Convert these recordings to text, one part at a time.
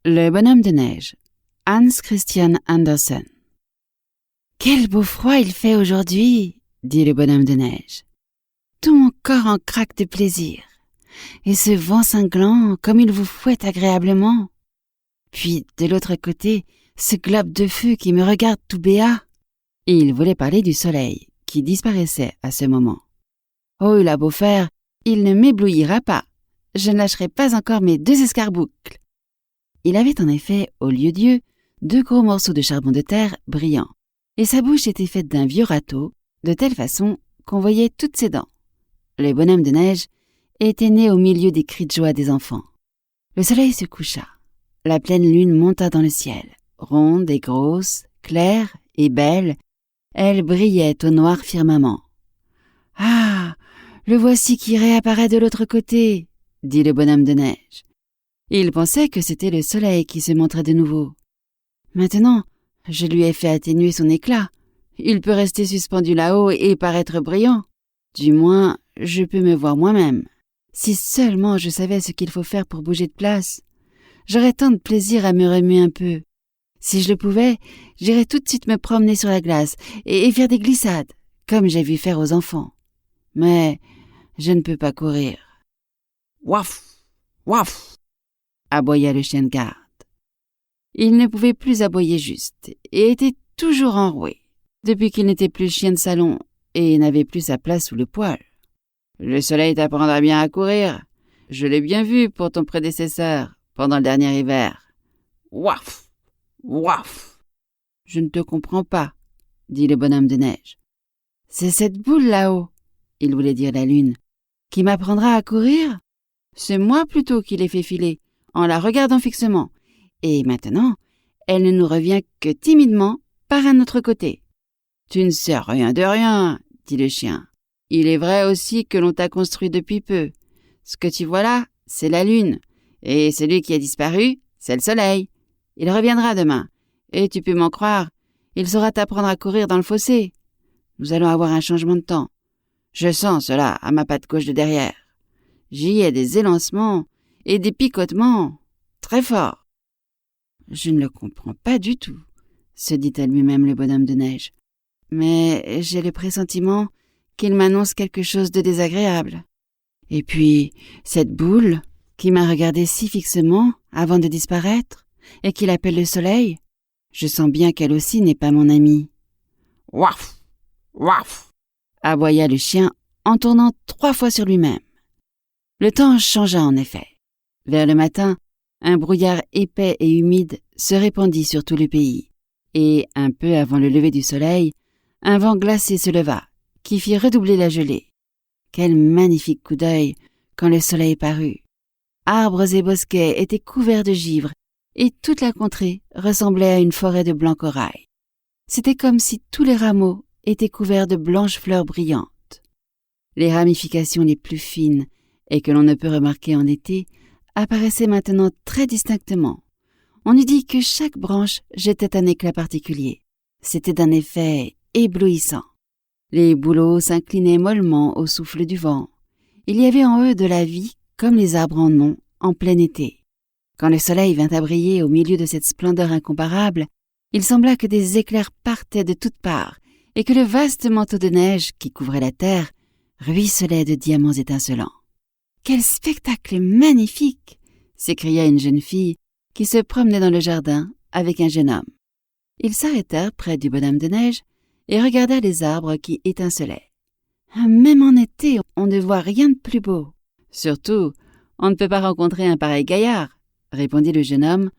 Le bonhomme de neige, Hans Christian Andersen. Quel beau froid il fait aujourd'hui, dit le bonhomme de neige. Tout mon corps en craque de plaisir. Et ce vent cinglant, comme il vous fouette agréablement. Puis, de l'autre côté, ce globe de feu qui me regarde tout béat. Et il voulait parler du soleil, qui disparaissait à ce moment. Oh, il a beau faire, il ne m'éblouira pas. Je ne lâcherai pas encore mes 2 escarboucles. Il avait en effet, au lieu d'yeux, 2 gros morceaux de charbon de terre brillants, et sa bouche était faite d'un vieux râteau, de telle façon qu'on voyait toutes ses dents. Le bonhomme de neige était né au milieu des cris de joie des enfants. Le soleil se coucha. La pleine lune monta dans le ciel, ronde et grosse, claire et belle. Elle brillait au noir firmament. « Ah, le voici qui réapparaît de l'autre côté !» dit le bonhomme de neige. Il pensait que c'était le soleil qui se montrait de nouveau. Maintenant, je lui ai fait atténuer son éclat. Il peut rester suspendu là-haut et paraître brillant. Du moins, je peux me voir moi-même. Si seulement je savais ce qu'il faut faire pour bouger de place. J'aurais tant de plaisir à me remuer un peu. Si je le pouvais, j'irais tout de suite me promener sur la glace et faire des glissades, comme j'ai vu faire aux enfants. Mais je ne peux pas courir. « Waf! Waf !» aboya le chien de garde. Il ne pouvait plus aboyer juste et était toujours enroué, depuis qu'il n'était plus chien de salon et n'avait plus sa place sous le poêle. « Le soleil t'apprendra bien à courir. Je l'ai bien vu pour ton prédécesseur pendant le dernier hiver. Waf! Waf !»« Je ne te comprends pas, » dit le bonhomme de neige. « C'est cette boule là-haut, » il voulait dire la lune, « qui m'apprendra à courir. C'est moi plutôt qui l'ai fait filer, en la regardant fixement. Et maintenant, elle ne nous revient que timidement par un autre côté. »« Tu ne sais rien de rien, » dit le chien. « Il est vrai aussi que l'on t'a construit depuis peu. Ce que tu vois là, c'est la lune. Et celui qui a disparu, c'est le soleil. Il reviendra demain. Et tu peux m'en croire, il saura t'apprendre à courir dans le fossé. Nous allons avoir un changement de temps. Je sens cela à ma patte gauche de derrière. J'y ai des élancements et des picotements très forts. » « Je ne le comprends pas du tout, » se dit à lui-même le bonhomme de neige. « Mais j'ai le pressentiment qu'il m'annonce quelque chose de désagréable. Et puis, cette boule qui m'a regardé si fixement avant de disparaître et qu'il appelle le soleil, je sens bien qu'elle aussi n'est pas mon amie. »« Waf! Waf !» aboya le chien en tournant 3 fois sur lui-même. Le temps changea en effet. Vers le matin, un brouillard épais et humide se répandit sur tout le pays, et un peu avant le lever du soleil, un vent glacé se leva, qui fit redoubler la gelée. Quel magnifique coup d'œil quand le soleil parut. Arbres et bosquets étaient couverts de givre, et toute la contrée ressemblait à une forêt de blanc corail. C'était comme si tous les rameaux étaient couverts de blanches fleurs brillantes. Les ramifications les plus fines, et que l'on ne peut remarquer en été, apparaissaient maintenant très distinctement. On eût dit que chaque branche jetait un éclat particulier. C'était d'un effet éblouissant. Les bouleaux s'inclinaient mollement au souffle du vent. Il y avait en eux de la vie comme les arbres en ont en plein été. Quand le soleil vint à briller au milieu de cette splendeur incomparable, il sembla que des éclairs partaient de toutes parts et que le vaste manteau de neige qui couvrait la terre ruisselait de diamants étincelants. « Quel spectacle magnifique !» s'écria une jeune fille qui se promenait dans le jardin avec un jeune homme. Ils s'arrêtèrent près du bonhomme de neige et regardèrent les arbres qui étincelaient. « Même en été, on ne voit rien de plus beau. Surtout, on ne peut pas rencontrer un pareil gaillard, » répondit le jeune homme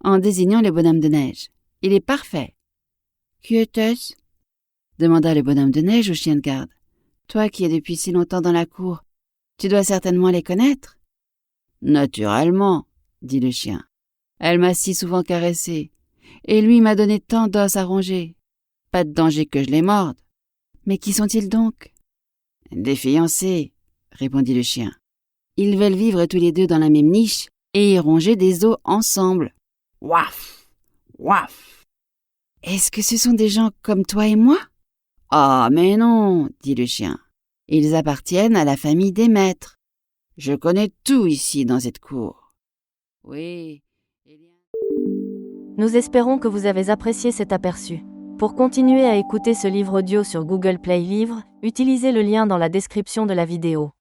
en désignant le bonhomme de neige. « Il est parfait. »« Qui était-ce » demanda le bonhomme de neige au chien de garde. « Toi qui es depuis si longtemps dans la cour, tu dois certainement les connaître. »« Naturellement, » dit le chien. « Elle m'a si souvent caressé, et lui m'a donné tant d'os à ronger. Pas de danger que je les morde. »« Mais qui sont-ils donc ?»« Des fiancés, » répondit le chien. « Ils veulent vivre tous les deux dans la même niche et y ronger des os ensemble. »« Waf! Waf !»« Est-ce que ce sont des gens comme toi et moi ?»« Ah, mais non, » dit le chien. « Ils appartiennent à la famille des maîtres. Je connais tout ici dans cette cour. » « Oui, eh bien... » Nous espérons que vous avez apprécié cet aperçu. Pour continuer à écouter ce livre audio sur Google Play Livres, utilisez le lien dans la description de la vidéo.